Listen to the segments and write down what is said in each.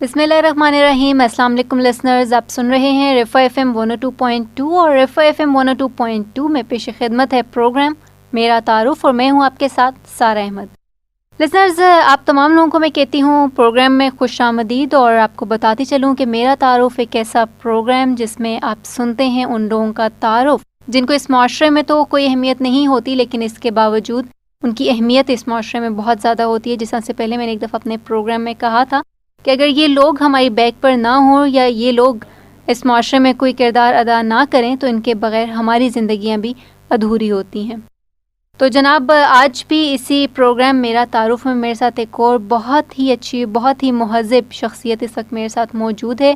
بسم اللہ الرحمن الرحیم. السلام علیکم لسنرز، آپ سن رہے ہیں رفا ایف ایم 102.2 اور رفا ایف ایم 102.2 میں پیش خدمت ہے پروگرام میرا تعارف، اور میں ہوں آپ کے ساتھ سارہ احمد. لسنرز، آپ تمام لوگوں کو میں کہتی ہوں پروگرام میں خوش آمدید، اور آپ کو بتاتی چلوں کہ میرا تعارف ایک ایسا پروگرام جس میں آپ سنتے ہیں ان لوگوں کا تعارف جن کو اس معاشرے میں تو کوئی اہمیت نہیں ہوتی، لیکن اس کے باوجود ان کی اہمیت اس معاشرے میں بہت زیادہ ہوتی ہے. جس سے پہلے میں نے ایک دفعہ اپنے پروگرام میں کہا تھا کہ اگر یہ لوگ ہماری بیک پر نہ ہوں یا یہ لوگ اس معاشرے میں کوئی کردار ادا نہ کریں تو ان کے بغیر ہماری زندگیاں بھی ادھوری ہوتی ہیں. تو جناب، آج بھی اسی پروگرام میرا تعارف میں میرے ساتھ ایک اور بہت ہی اچھی، بہت ہی مہذب شخصیت اس وقت میرے ساتھ موجود ہے،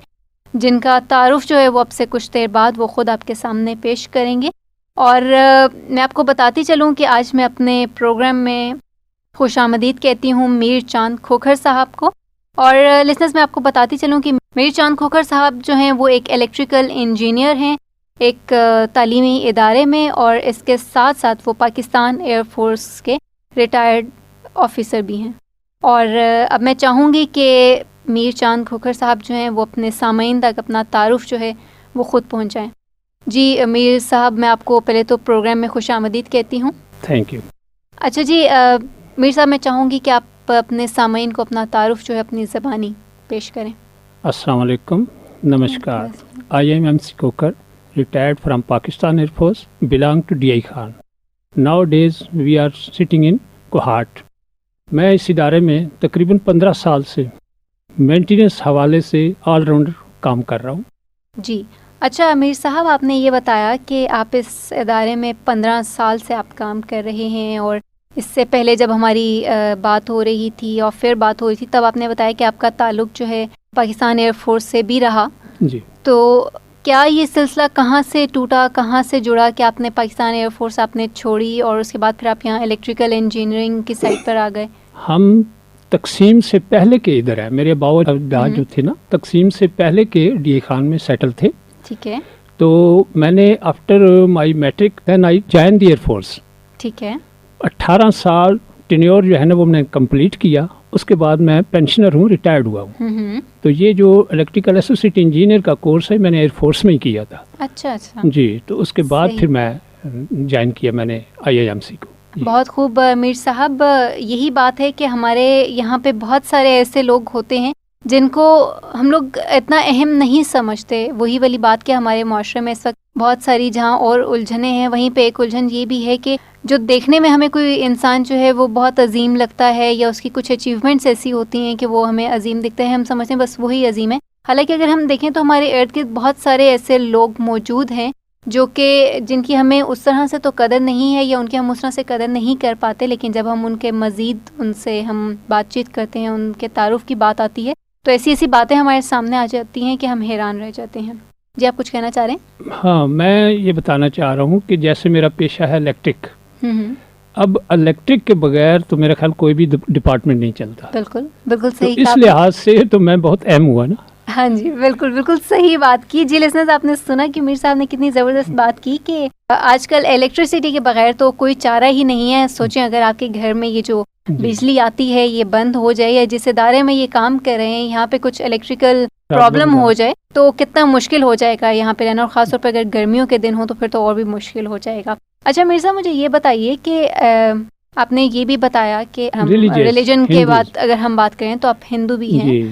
جن کا تعارف جو ہے وہ اب سے کچھ دیر بعد وہ خود آپ کے سامنے پیش کریں گے. اور میں آپ کو بتاتی چلوں کہ آج میں اپنے پروگرام میں خوش آمدید کہتی ہوں میر چاند کھوکھر صاحب کو. اور لسنرز، میں آپ کو بتاتی چلوں کہ میر چاند کھوکھر صاحب جو ہیں وہ ایک الیکٹریکل انجینئر ہیں ایک تعلیمی ادارے میں، اور اس کے ساتھ ساتھ وہ پاکستان ایئر فورس کے ریٹائرڈ آفیسر بھی ہیں. اور اب میں چاہوں گی کہ میر چاند کھوکھر صاحب جو ہیں وہ اپنے سامعین تک اپنا تعارف جو ہے وہ خود پہنچائیں. جی میر صاحب، میں آپ کو پہلے تو پروگرام میں خوش آمدید کہتی ہوں. Thank you. اچھا جی، میر صاحب میں چاہوں گی کہ آپ اپنے سامعین کو اپنا تعارف جو ہے اپنی زبانی پیش کریں. السلام علیکم، نمشکار. آئی ایم سی کوکر, retired from Pakistan Air Force, belong to DI Khan. Nowadays we are sitting in Kohat. میں اس ادارے میں تقریباً 15 سال سے مینٹیننس حوالے سے آل راؤنڈر کام کر رہا ہوں. جی اچھا امیر صاحب، آپ نے یہ بتایا کہ آپ اس ادارے میں 15 سال سے آپ کام کر رہے ہیں، اور اس سے پہلے جب ہماری بات ہو رہی تھی اور پھر بات ہو رہی تھی تب آپ نے بتایا کہ آپ کا تعلق جو ہے پاکستان ایئر فورس سے بھی رہا. جی. تو کیا یہ سلسلہ کہاں سے ٹوٹا، کہاں سے جڑا کہ آپ نے پاکستان ایئر فورس آپ نے چھوڑی اور اس کے بعد پھر آپ یہاں الیکٹریکل انجینئرنگ کی سائٹ پر آ گئے؟ ہم تقسیم سے پہلے کے ادھر ہیں، میرے باو اجداد جو تھے نا تقسیم سے پہلے کے ڈی اے خان میں سیٹل تھے. ٹھیک ہے. تو میں نے after my matric then I join the air force. ٹھیک ہے. 18 سال ٹینیور جو ہے نا وہ میں نے کمپلیٹ کیا. اس کے بعد میں پینشنر ہوں، ریٹائرڈ ہوا ہوں. تو یہ جو الیکٹریکل ایسوسیٹ انجینئر کا کورس ہے میں نے ایئر فورس میں ہی کیا تھا. اچھا اچھا. جی. تو اس کے بعد پھر میں جوائن کیا میں نے IIMC کو. بہت خوب میر صاحب، یہی بات ہے کہ ہمارے یہاں پہ بہت سارے ایسے لوگ ہوتے ہیں جن کو ہم لوگ اتنا اہم نہیں سمجھتے. وہی والی بات کہ ہمارے معاشرے میں اس وقت بہت ساری جہاں اور الجھنیں ہیں، وہیں پہ ایک الجھن یہ بھی ہے کہ جو دیکھنے میں ہمیں کوئی انسان جو ہے وہ بہت عظیم لگتا ہے یا اس کی کچھ اچیومنٹس ایسی ہوتی ہیں کہ وہ ہمیں عظیم دکھتے ہیں، ہم سمجھتے ہیں بس وہی عظیم ہے. حالانکہ اگر ہم دیکھیں تو ہمارے ارد گرد بہت سارے ایسے لوگ موجود ہیں جو کہ جن کی ہمیں اس طرح سے تو قدر نہیں ہے یا ان کی ہم اس طرح سے قدر نہیں کر پاتے، لیکن جب ہم ان کے مزید ان سے ہم بات چیت کرتے ہیں، ان کے تعارف کی بات آتی ہے تو ایسی ایسی باتیں ہمارے سامنے آ جاتی ہیں کہ ہم حیران رہ جاتے ہیں. جی آپ کچھ کہنا چاہ رہے ہیں؟ ہاں، میں یہ بتانا چاہ رہا ہوں کہ جیسے میرا پیشہ ہے الیکٹرک. اب الیکٹرک کے بغیر تو میرا خیال کوئی بھی ڈپارٹمنٹ نہیں چلتا. بالکل بالکل صحیح. اس لحاظ سے تو میں بہت اہم ہوا نا. ہاں جی بالکل بالکل صحیح بات کی. جی لسنرز، آپ نے سنا کہ میر صاحب نے کتنی زبردست بات کی کہ آج کل الیکٹریسٹی کے بغیر تو کوئی چارہ ہی نہیں ہے. سوچیں اگر آپ کے گھر میں یہ جو بجلی آتی ہے یہ بند ہو جائے، یا جس ادارے میں یہ کام کر رہے ہیں یہاں پہ کچھ الیکٹریکل پرابلم ہو جائے تو کتنا مشکل ہو جائے گا یہاں پہ رہنا، اور خاص طور پہ اگر گرمیوں کے دن ہوں تو پھر تو اور بھی مشکل ہو جائے گا. اچھا میر صاحب، مجھے یہ بتائیے کہ آپ نے یہ بھی بتایا کہ ہم ریلیجن کے بعد اگر ہم بات کریں تو آپ ہندو بھی ہیں.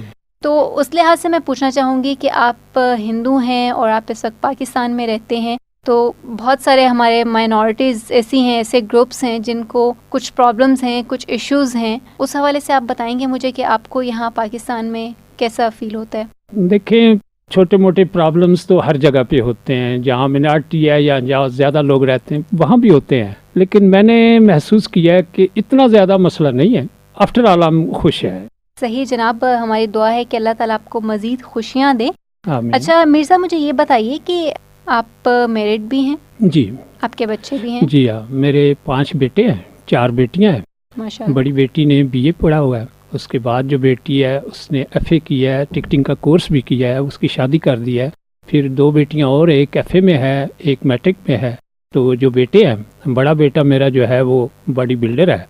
تو اس لحاظ سے میں پوچھنا چاہوں گی کہ آپ ہندو ہیں اور آپ اس وقت پاکستان میں رہتے ہیں، تو بہت سارے ہمارے مائنورٹیز ایسی ہیں، ایسے گروپس ہیں جن کو کچھ پرابلمز ہیں، کچھ ایشوز ہیں. اس حوالے سے آپ بتائیں گے مجھے کہ آپ کو یہاں پاکستان میں کیسا فیل ہوتا ہے؟ دیکھیں، چھوٹے موٹے پرابلمز تو ہر جگہ پہ ہوتے ہیں، جہاں منارٹی ہے یا جہاں زیادہ لوگ رہتے ہیں وہاں بھی ہوتے ہیں، لیکن میں نے محسوس کیا ہے کہ اتنا زیادہ مسئلہ نہیں ہے. آفٹر آل ہم خوش ہیں. صحیح جناب، ہماری دعا ہے کہ اللہ تعالیٰ آپ کو مزید خوشیاں دے. آمین. اچھا میر صاحب، مجھے یہ بتائیے کہ آپ میرڈ بھی ہیں؟ جی. آپ کے بچے بھی ہیں؟ جی ہاں، میرے 5 بیٹے ہیں، 4 بیٹیاں ہیں. ماشاءاللہ. بڑی بیٹی نے BA پڑھا ہوا ہے، اس کے بعد جو بیٹی ہے اس نے FA کیا ہے، ٹکٹنگ کا کورس بھی کیا ہے، اس کی شادی کر دی ہے. پھر 2 بیٹیاں اور، ایک FA میں ہے، ایک میٹرک میں ہے. تو جو بیٹے ہیں، بڑا بیٹا میرا جو ہے وہ باڈی بلڈر ہے.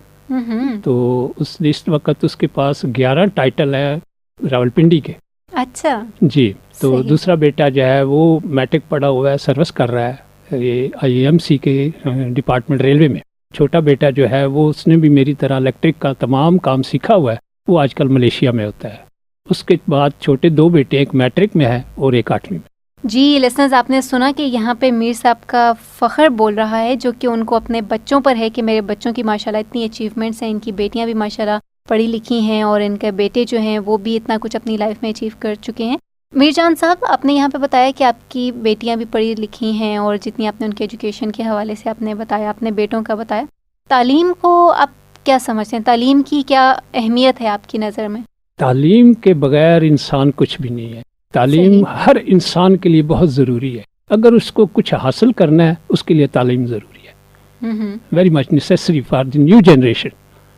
تو اس وقت اس کے پاس 11 ٹائٹل ہے راولپنڈی کے. اچھا جی. تو صحیح. دوسرا بیٹا جو ہے وہ میٹرک پڑھا ہوا ہے, سروس کر رہا ہے یہ IMC کے ڈپارٹمنٹ ریلوے میں. چھوٹا بیٹا جو ہے وہ اس نے بھی میری طرح الیکٹرک کا تمام کام سیکھا ہوا ہے, وہ آج کل ملیشیا میں ہوتا ہے. اس کے بعد چھوٹے 2 بیٹے, ایک میٹرک میں ہے اور ایک 8ویں میں. جی لسنرز, آپ نے سنا کہ یہاں پہ میر صاحب کا فخر بول رہا ہے جو کہ ان کو اپنے بچوں پر ہے کہ میرے بچوں کی ماشاءاللہ اتنی اچیومنٹس ہیں, ان کی بیٹیاں بھی ماشاءاللہ پڑھی لکھی ہیں اور ان کے بیٹے جو ہیں وہ بھی اتنا کچھ اپنی لائف میں اچیو کر چکے ہیں. میر جان صاحب, آپ نے یہاں پہ بتایا کہ آپ کی بیٹیاں بھی پڑھی لکھی ہیں اور جتنی آپ نے ان کے ایجوکیشن کے حوالے سے آپ نے بتایا, اپنے بیٹوں کا بتایا. تعلیم کو آپ کیا سمجھتے ہیں, تعلیم کی کیا اہمیت ہے آپ کی نظر میں؟ تعلیم کے بغیر انسان کچھ بھی نہیں ہے. تعلیم ہر انسان کے لیے بہت ضروری ہے. اگر اس کو کچھ حاصل کرنا ہے اس کے لیے تعلیم ضروری ہے. Very much necessary for the new generation.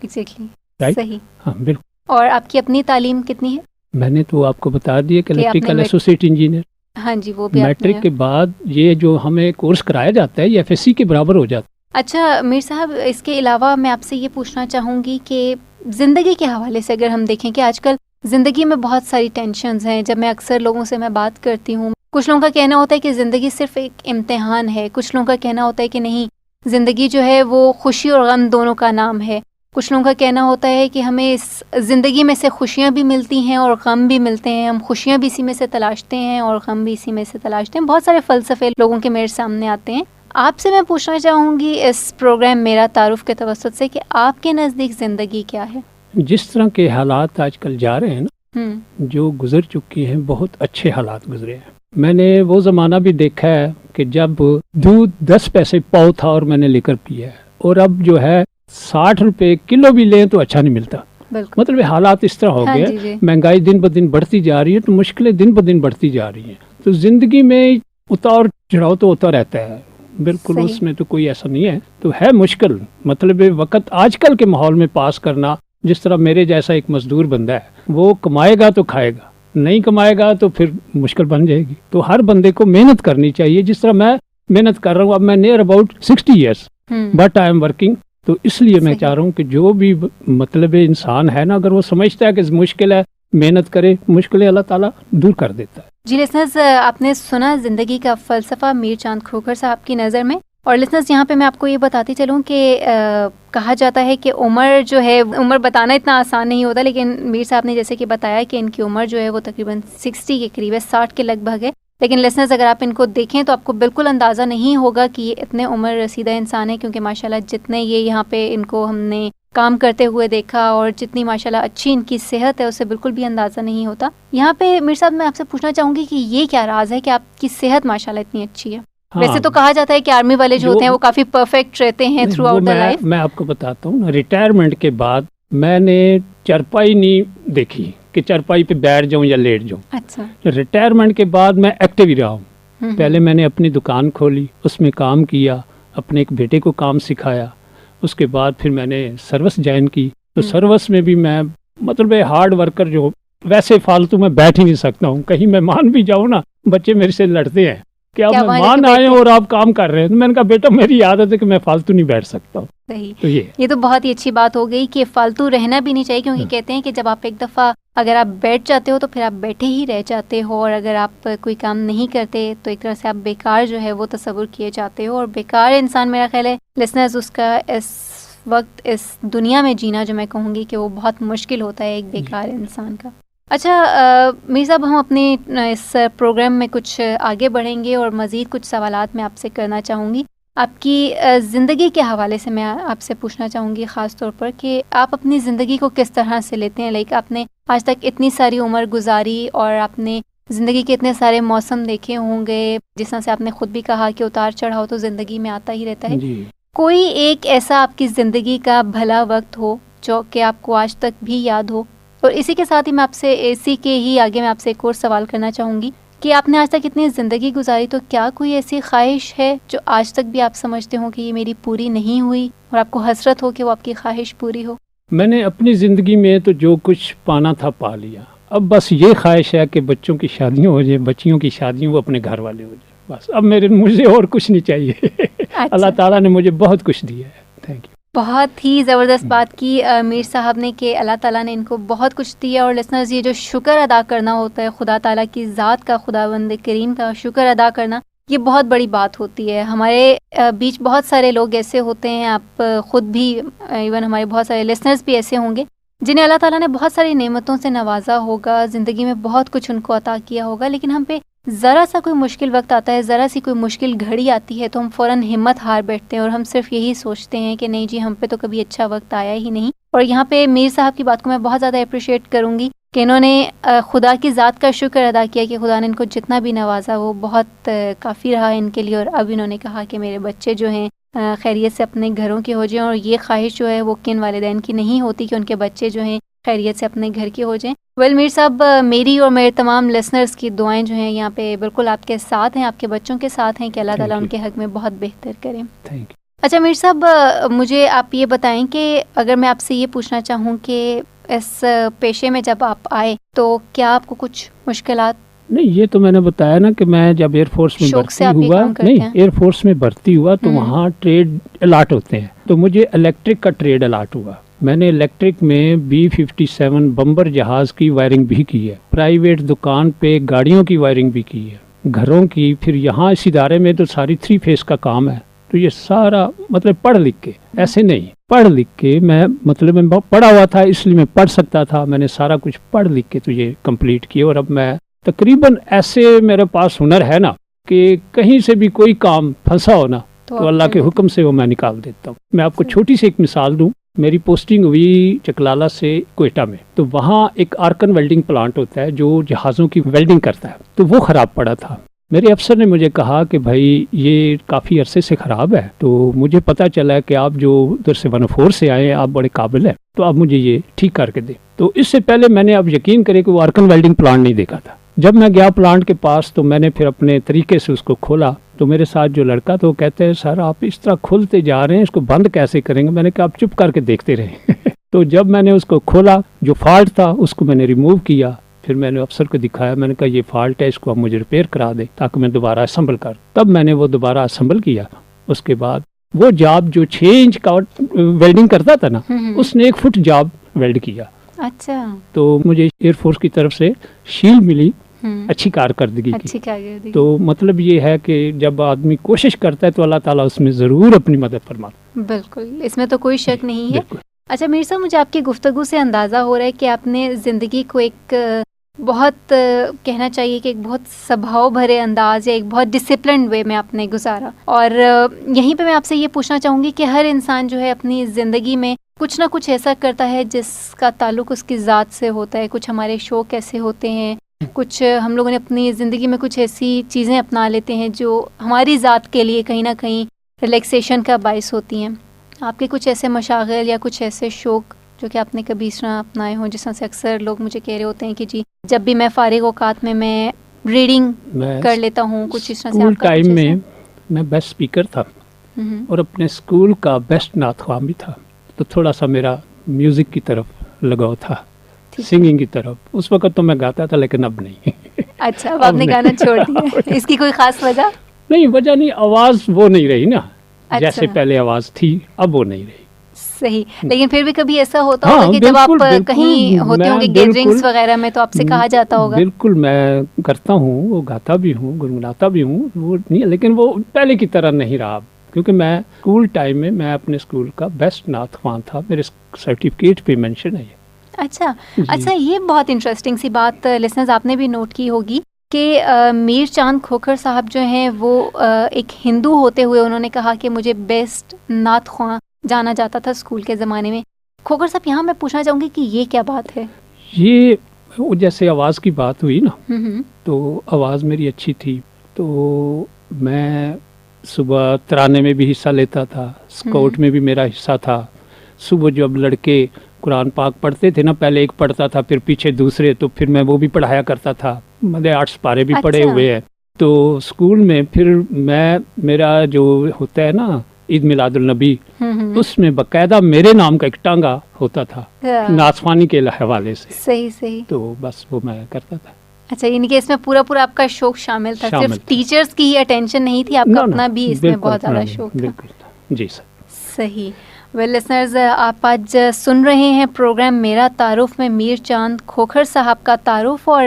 Exactly Right? صحیح. ہاں بالکل. اور آپ کی اپنی تعلیم کتنی ہے؟ میں نے تو آپ کو بتا دیا کہ کہ آپ نے الیکٹریکل ایسوسیٹ انجینئر. ہاں جی, وہ بھی میٹرک کے بعد یہ جو ہمیں کورس کرایا جاتا ہے یہ FSC کے برابر ہو جاتا ہے. اچھا میر صاحب, اس کے علاوہ میں آپ سے یہ پوچھنا چاہوں گی کہ زندگی کے حوالے سے اگر ہم دیکھیں کہ آج کل زندگی میں بہت ساری ٹینشنز ہیں. جب میں اکثر لوگوں سے میں بات کرتی ہوں, کچھ لوگوں کا کہنا ہوتا ہے کہ زندگی صرف ایک امتحان ہے, کچھ لوگوں کا کہنا ہوتا ہے کہ نہیں, زندگی جو ہے وہ خوشی اور غم دونوں کا نام ہے. کچھ لوگوں کا کہنا ہوتا ہے کہ ہمیں اس زندگی میں سے خوشیاں بھی ملتی ہیں اور غم بھی ملتے ہیں, ہم خوشیاں بھی اسی میں سے تلاشتے ہیں اور غم بھی اسی میں سے تلاشتے ہیں. بہت سارے فلسفے لوگوں کے میرے سامنے آتے ہیں. آپ سے میں پوچھنا چاہوں گی اس پروگرام میرا تعارف کے توسط سے کہ آپ کے نزدیک زندگی کیا ہے؟ جس طرح کے حالات آج کل جا رہے ہیں نا, جو گزر چکی ہیں, بہت اچھے حالات گزرے ہیں. میں نے وہ زمانہ بھی دیکھا ہے کہ جب دودھ 10 پیسے پاؤ تھا اور میں نے لے کر پیا ہے, اور اب جو ہے 60 روپے کلو بھی لیں تو اچھا نہیں ملتا. مطلب حالات اس طرح ہو گئے, مہنگائی دن بہ دن بڑھتی جا رہی ہے تو مشکلیں دن بہ دن بڑھتی جا رہی ہیں. تو زندگی میں اتار چڑھاؤ تو ہوتا رہتا ہے, بالکل اس میں تو کوئی ایسا نہیں ہے. تو ہے مشکل, مطلب وقت آج کل کے ماحول میں پاس کرنا. جس طرح میرے جیسا ایک مزدور بندہ ہے, وہ کمائے گا تو کھائے گا, نہیں کمائے گا تو پھر مشکل بن جائے گی. تو ہر بندے کو محنت کرنی چاہیے, جس طرح میں محنت کر رہا ہوں. اب میں near about 60 years but I am working. تو اس لیے میں چاہ رہا ہوں کہ جو بھی مطلب انسان ہے نا, اگر وہ سمجھتا ہے کہ مشکل ہے, محنت کرے, مشکلیں اللہ تعالیٰ دور کر دیتا ہے. جی لسنرز, آپ نے سنا زندگی کا فلسفہ میر چاند کھوکھر صاحب کی نظر میں. اور لسنرز, یہاں پہ میں آپ کو یہ بتاتی چلوں کہ کہا جاتا ہے کہ عمر جو ہے, عمر بتانا اتنا آسان نہیں ہوتا, لیکن میر صاحب نے جیسے کہ بتایا کہ ان کی عمر جو ہے وہ تقریباً 60 کے قریب ہے, 60 کے لگ بھگ ہے. لیکن لسنرز, اگر آپ ان کو دیکھیں تو آپ کو بالکل اندازہ نہیں ہوگا کہ یہ اتنے عمر رسیدہ انسان ہے, کیونکہ ماشاءاللہ جتنے یہ یہاں پہ ان کو ہم نے کام کرتے ہوئے دیکھا اور جتنی ماشاءاللہ اچھی ان کی صحت ہے, اسے بالکل بھی اندازہ نہیں ہوتا. یہاں پہ میر صاحب میں آپ سے پوچھنا چاہوں گی کہ یہ کیا راز ہے کہ آپ کی صحت ماشاءاللہ اتنی اچھی ہے؟ ویسے تو کہا جاتا ہے کہ آرمی والے جو ہوتے ہیں وہ کافی پرفیکٹ رہتے ہیں تھرو آؤٹ دا لائف. میں آپ کو بتاتا ہوں, ریٹائرمنٹ کے بعد میں نے چرپائی نہیں دیکھی کہ چرپائی پہ بیٹھ جاؤں یا لیٹ جاؤں. اچھا. ریٹائرمنٹ کے بعد میں ایکٹیو ہی رہا ہوں. پہلے میں نے اپنی دکان کھولی, اس میں کام کیا, اپنے ایک بیٹے کو کام سکھایا. اس کے بعد پھر میں نے سروس جوائن کی. تو سروس میں بھی میں مطلب ہارڈ ورکر, جو ویسے فالتو میں بیٹھ ہی نہیں سکتا ہوں. کہیں میں مان بھی جاؤں نا, بچے میرے سے لڑتے ہیں کہ آپ مان آئے اور آپ کام کر رہے ہیں. تو میں نے کہا بیٹا میری عادت ہے کہ میں فالتو نہیں بیٹھ سکتا ہوں. صحیح. تو یہ تو بہت ہی اچھی بات ہو گئی کہ فالتو رہنا بھی نہیں چاہیے, کیونکہ کہتے ہیں کہ جب آپ ایک دفعہ اگر آپ بیٹھ جاتے ہو تو پھر آپ بیٹھے ہی رہ جاتے ہو, اور اگر آپ کوئی کام نہیں کرتے تو ایک طرح سے آپ بیکار جو ہے وہ تصور کیے جاتے ہو. اور بیکار انسان, میرا خیال ہے لسنرز, اس کا اس وقت اس دنیا میں جینا جو میں کہوں گی کہ وہ بہت مشکل ہوتا ہے ایک بیکار انسان کا. اچھا میر صاحب, ہم اپنی اس پروگرام میں کچھ آگے بڑھیں گے اور مزید کچھ سوالات میں آپ سے کرنا چاہوں گی. آپ کی زندگی کے حوالے سے میں آپ سے پوچھنا چاہوں گی خاص طور پر کہ آپ اپنی زندگی کو کس طرح سے لیتے ہیں. لائک آپ نے آج تک اتنی ساری عمر گزاری اور آپ نے زندگی کے اتنے سارے موسم دیکھے ہوں گے, جس طرح سے آپ نے خود بھی کہا کہ اتار چڑھاؤ تو زندگی میں آتا ہی رہتا ہے. کوئی ایک ایسا آپ کی زندگی کا بھلا وقت ہو جو کہ آپ کو آج تک بھی یاد ہو؟ اور اسی کے ساتھ ہی میں آپ سے اسی کے ہی آگے میں آپ سے ایک اور سوال کرنا چاہوں گی کہ آپ نے آج تک اتنی زندگی گزاری, تو کیا کوئی ایسی خواہش ہے جو آج تک بھی آپ سمجھتے ہوں کہ یہ میری پوری نہیں ہوئی اور آپ کو حسرت ہو کہ وہ آپ کی خواہش پوری ہو؟ میں نے اپنی زندگی میں تو جو کچھ پانا تھا پا لیا. اب بس یہ خواہش ہے کہ بچوں کی شادیاں ہو جائیں, بچیوں کی شادیوں, وہ اپنے گھر والے ہو جائیں. بس اب مجھے اور کچھ نہیں چاہیے. اللہ تعالیٰ نے مجھے بہت کچھ دیا ہے. Thank you. بہت ہی زبردست بات کی میر صاحب نے کہ اللہ تعالیٰ نے ان کو بہت کچھ دیا. اور لسنرز یہ جو شکر ادا کرنا ہوتا ہے خدا تعالیٰ کی ذات کا, خداوند کریم کا شکر ادا کرنا, یہ بہت بڑی بات ہوتی ہے. ہمارے بیچ بہت سارے لوگ ایسے ہوتے ہیں, آپ خود بھی, ایون ہمارے بہت سارے لسنرز بھی ایسے ہوں گے جنہیں اللہ تعالیٰ نے بہت ساری نعمتوں سے نوازا ہوگا, زندگی میں بہت کچھ ان کو عطا کیا ہوگا, لیکن ہم پہ ذرا سا کوئی مشکل وقت آتا ہے, ذرا سی کوئی مشکل گھڑی آتی ہے تو ہم فوراً ہمت ہار بیٹھتے ہیں اور ہم صرف یہی سوچتے ہیں کہ نہیں جی ہم پہ تو کبھی اچھا وقت آیا ہی نہیں. اور یہاں پہ میر صاحب کی بات کو میں بہت زیادہ اپریشیٹ کروں گی کہ انہوں نے خدا کی ذات کا شکر ادا کیا کہ خدا نے ان کو جتنا بھی نوازا وہ بہت کافی رہا ان کے لیے. اور اب انہوں نے کہا کہ میرے بچے جو ہیں خیریت سے اپنے گھروں کے ہو جائیں, اور یہ خواہش جو ہے وہ کن والدین کی نہیں ہوتی کہ ان کے بچے جو ہیں خیریت سے اپنے گھر کے ہو جائیں. میر صاحب, میری اور میرے تمام لسنرز کی دعائیں جو ہیں یہاں پہ بالکل آپ کے ساتھ ہیں, آپ کے بچوں کے ساتھ ہیں کہ اللہ تعالیٰ ان کے حق میں بہت بہتر کریں. اچھا میر صاحب, مجھے آپ یہ بتائیں کہ اگر میں آپ سے یہ پوچھنا چاہوں کہ اس پیشے میں جب آپ آئے تو کیا آپ کو کچھ مشکلات؟ نہیں, یہ تو میں نے بتایا نا کہ میں جب ایئر فورس میں بھرتی ہوا, نہیں ایئر فورس میں بھرتی ہوا تو وہاں ٹریڈ الاٹ ہوتے ہیں, تو مجھے الیکٹرک کا ٹریڈ الاٹ ہوا. میں نے الیکٹرک میں B-57 بمبر جہاز کی وائرنگ بھی کی ہے, پرائیویٹ دکان پہ گاڑیوں کی وائرنگ بھی کی ہے, گھروں کی, پھر یہاں اس ادارے میں تو ساری 3 فیز کا کام ہے. تو یہ سارا مطلب پڑھ لکھ کے, ایسے نہیں پڑھ لکھ کے, میں مطلب میں پڑھا ہوا تھا اس لیے میں پڑھ سکتا تھا, میں نے سارا کچھ پڑھ لکھ کے تو یہ کمپلیٹ کیا. اور اب میں تقریباً ایسے میرے پاس ہنر ہے نا کہ کہیں سے بھی کوئی کام پھنسا ہو نا تو اللہ کے حکم سے وہ میں نکال دیتا ہوں. میں آپ کو چھوٹی سی ایک مثال دوں. میری پوسٹنگ ہوئی چکلالہ سے کوئٹہ میں, تو وہاں ایک آرکن ویلڈنگ پلانٹ ہوتا ہے جو جہازوں کی ویلڈنگ کرتا ہے, تو وہ خراب پڑا تھا. میرے افسر نے مجھے کہا کہ بھائی یہ کافی عرصے سے خراب ہے, تو مجھے پتا چلا کہ آپ جو ادھر سے 104 سے آئے ہیں آپ بڑے قابل ہیں, تو آپ مجھے یہ ٹھیک کر کے دیں. تو اس سے پہلے میں نے اب یقین کرے کہ وہ آرکن ویلڈنگ پلانٹ نہیں دیکھا تھا. جب میں گیا پلانٹ کے پاس تو میں نے پھر اپنے طریقے سے اس کو کھولا, تو میرے ساتھ جو لڑکا تو وہ کہتے ہیں سر آپ اس طرح کھولتے جا رہے ہیں, اس کو بند کیسے کریں گے؟ میں نے کہا آپ چپ کر کے دیکھتے رہیں. تو جب میں نے اس کو کھولا, جو فالٹ تھا اس کو میں نے ریموو کیا, پھر میں نے افسر کو دکھایا, میں نے کہا یہ فالٹ ہے, اس کو آپ مجھے ریپیئر کرا دیں تاکہ میں دوبارہ اسمبل کر. تب میں نے وہ دوبارہ اسمبل کیا. اس کے بعد وہ جاب جو 6 انچ کا ویلڈنگ کرتا تھا نا, اس نے 1 فٹ جاب ویلڈ کیا. اچھا, تو مجھے ایئر فورس کی طرف سے شیلڈ ملی اچھی کارکردگی کی. تو مطلب یہ ہے کہ جب آدمی کوشش کرتا ہے تو اللہ تعالیٰ اس میں ضرور اپنی مدد فرماتا. بالکل, اس میں تو کوئی شک نہیں ہے. اچھا میر صاحب, مجھے آپ کی گفتگو سے اندازہ ہو رہا ہے کہ آپ نے زندگی کو ایک بہت کہنا چاہیے کہ ایک بہت سبھاؤ بھرے انداز یا ایک بہت ڈسپلنڈ وے میں آپ نے گزارا. اور یہیں پہ میں آپ سے یہ پوچھنا چاہوں گی کہ ہر انسان جو ہے اپنی زندگی میں کچھ نہ کچھ ایسا کرتا ہے جس کا تعلق اس کی ذات سے ہوتا ہے. کچھ ہمارے شوق ایسے ہوتے ہیں, کچھ ہم لوگوں نے اپنی زندگی میں کچھ ایسی چیزیں اپنا لیتے ہیں جو ہماری ذات کے لیے کہیں نہ کہیں ریلیکسیشن کا باعث ہوتی ہیں. آپ کے کچھ ایسے مشاغل یا کچھ ایسے شوق جو کہ آپ نے کبھی اس طرح اپنائے ہوں, جس طرح سے اکثر لوگ مجھے کہہ رہے ہوتے ہیں کہ جی جب بھی میں فارغ اوقات میں ریڈنگ کر لیتا ہوں, کچھ اس طرح سے. اسکول ٹائم میں میں بیسٹ اسپیکر تھا اور اپنے اسکول کا بیسٹ نعت خواں بھی تھا, تو تھوڑا سا میرا میوزک کی طرف لگاؤ تھا, سنگنگ کی طرف. اس وقت تو میں گاتا تھا لیکن اب نہیں. اچھا, اب آپ نے گانا چھوڑ دیا. اس کی کوئی خاص وجہ؟ نہیں, وجہ نہیں, آواز وہ نہیں رہی نا جیسے پہلے آواز تھی, اب وہ نہیں رہی. صحیح, لیکن پھر بھی کبھی ایسا ہوتا ہوگا کہ جب آپ کہیں ہوتے ہوں گے گیدرنگز وغیرہ میں تو آپ سے کہا جاتا ہوگا. بالکل, میں کرتا ہوں, وہ گاتا بھی ہوں, گنگناتا بھی ہوں, وہ نہیں, لیکن وہ پہلے کی طرح نہیں رہا, کیونکہ میں اسکول ٹائم میں اپنے اسکول کا بیسٹ نعت خواں تھا. میرے سرٹیفکیٹ پہ مینشن ہے. اچھا اچھا, یہ بہت انٹرسٹنگ سی بات لسنرز آپ نے بھی نوٹ کی ہوگی کہ میر چاند کھوکھر صاحب جو ہیں وہ ایک ہندو ہوتے ہوئے انہوں نے کہا کہ مجھے بیسٹ نعت خواں جانا جاتا تھا اسکول کے زمانے میں. کھوکھر صاحب, یہاں میں پوچھنا چاہوں گی کہ یہ کیا بات ہے؟ یہ جیسے آواز کی بات ہوئی نا, تو آواز میری اچھی تھی, تو میں صبح ترانے میں بھی حصہ لیتا تھا, اسکاؤٹ میں بھی میرا حصہ تھا. صبح جب لڑکے قرآن پاک پڑھتے تھے نا, پہلے ایک پڑھتا تھا پھر پیچھے دوسرے, تو پھر میں وہ بھی پڑھایا کرتا تھا. مجھے 8 پارے بھی پڑھے ہوئے ہیں. تو اسکول میں پھر میرا جو ہوتا ہے نا عید میلاد النبی, اس میں باقاعدہ میرے نام کا ایک ٹانگا ہوتا تھا نعت کے حوالے سے. صحیح صحیح, تو بس وہ میں کرتا تھا. اچھا, یعنی کہ اس میں پورا آپ کا شوق شامل تھا, صرف ٹیچرز کی ہی اٹینشن نہیں تھی, آپ کا اپنا بھی اس میں بہت زیادہ شوق تھا. جی سر. صحیح. ویل لسنرز، آپ آج سن رہے ہیں پروگرام میرا تعارف میں میر چاند کھوکھر صاحب کا تعارف، اور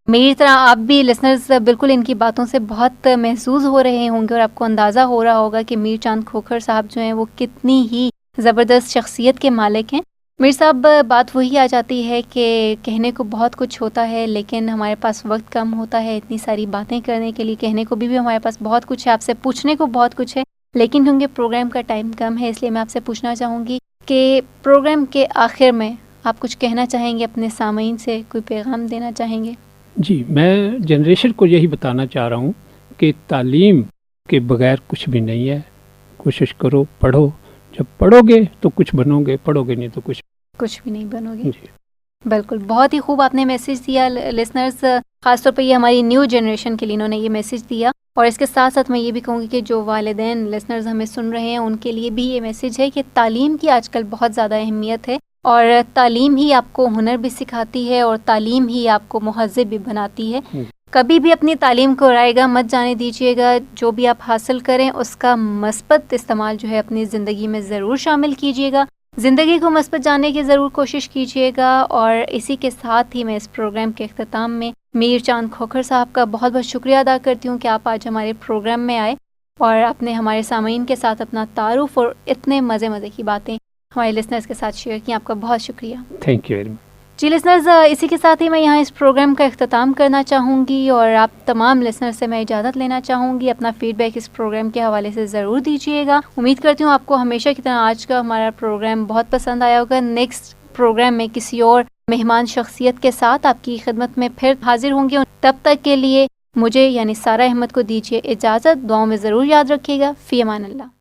میری طرح آپ بھی لسنرز بالکل ان کی باتوں سے بہت محظوظ ہو رہے ہوں گے، اور آپ کو اندازہ ہو رہا ہوگا کہ میر چاند کھوکھر صاحب جو ہیں وہ کتنی ہی زبردست شخصیت کے مالک ہیں۔ میر صاحب، بات وہی آ جاتی ہے کہ کہنے کو بہت کچھ ہوتا ہے لیکن ہمارے پاس وقت کم ہوتا ہے اتنی ساری باتیں کرنے کے لیے، کہنے کو بھی ہمارے پاس بہت کچھ ہے، آپ سے پوچھنے کو بہت کچھ ہے، لیکن کیونکہ پروگرام کا ٹائم کم ہے اس لیے میں آپ سے پوچھنا چاہوں گی کہ پروگرام کے آخر میں آپ کچھ کہنا چاہیں گے اپنے سامعین سے، کوئی پیغام دینا چاہیں گے؟ جی، میں جنریشن کو یہی بتانا چاہ رہا ہوں کہ تعلیم کے بغیر کچھ بھی نہیں ہے، کوشش کرو، پڑھو، جب پڑھو گے تو کچھ بنو گے، پڑھو گے نہیں تو کچھ بھی نہیں بنو گے۔ جی بالکل، بہت ہی خوب آپ نے میسج دیا لسنرز، خاص طور پہ یہ ہماری نیو جنریشن کے لیے انہوں نے یہ میسج دیا، اور اس کے ساتھ ساتھ میں یہ بھی کہوں گی کہ جو والدین لسنرز ہمیں سن رہے ہیں ان کے لیے بھی یہ میسج ہے کہ تعلیم کی آج کل بہت زیادہ اہمیت ہے، اور تعلیم ہی آپ کو ہنر بھی سکھاتی ہے اور تعلیم ہی آپ کو مہذب بھی بناتی ہے۔ کبھی بھی اپنی تعلیم کو رائے گا مت جانے دیجیے گا، جو بھی آپ حاصل کریں اس کا مثبت استعمال جو ہے اپنی زندگی میں ضرور شامل کیجیے گا، زندگی کو مثبت جاننے کی ضرور کوشش کیجیے گا۔ اور اسی کے ساتھ ہی میں اس پروگرام کے اختتام میں میر چاند کھوکھر صاحب کا بہت بہت شکریہ ادا کرتی ہوں کہ آپ آج ہمارے پروگرام میں آئے اور آپ نے ہمارے سامعین کے ساتھ اپنا تعارف اور اتنے مزے کی باتیں ہمارے لسنرز کے ساتھ شیئر کی۔ آپ کا بہت شکریہ۔ Thank you very much. جی لسنرز، اسی کے ساتھ ہی میں یہاں اس پروگرام کا اختتام کرنا چاہوں گی، اور آپ تمام لسنرز سے میں اجازت لینا چاہوں گی۔ اپنا فیڈ بیک اس پروگرام کے حوالے سے ضرور دیجیے گا۔ امید کرتی ہوں آپ کو ہمیشہ کی طرح آج کا ہمارا پروگرام بہت پسند آیا ہوگا۔ نیکسٹ پروگرام میں کسی اور مہمان شخصیت کے ساتھ آپ کی خدمت میں پھر حاضر ہوں گی، تب تک کے لیے مجھے یعنی سارہ احمد کو دیجیے اجازت۔ دعاؤں میں ضرور یاد رکھیے گا۔ فی امان اللہ۔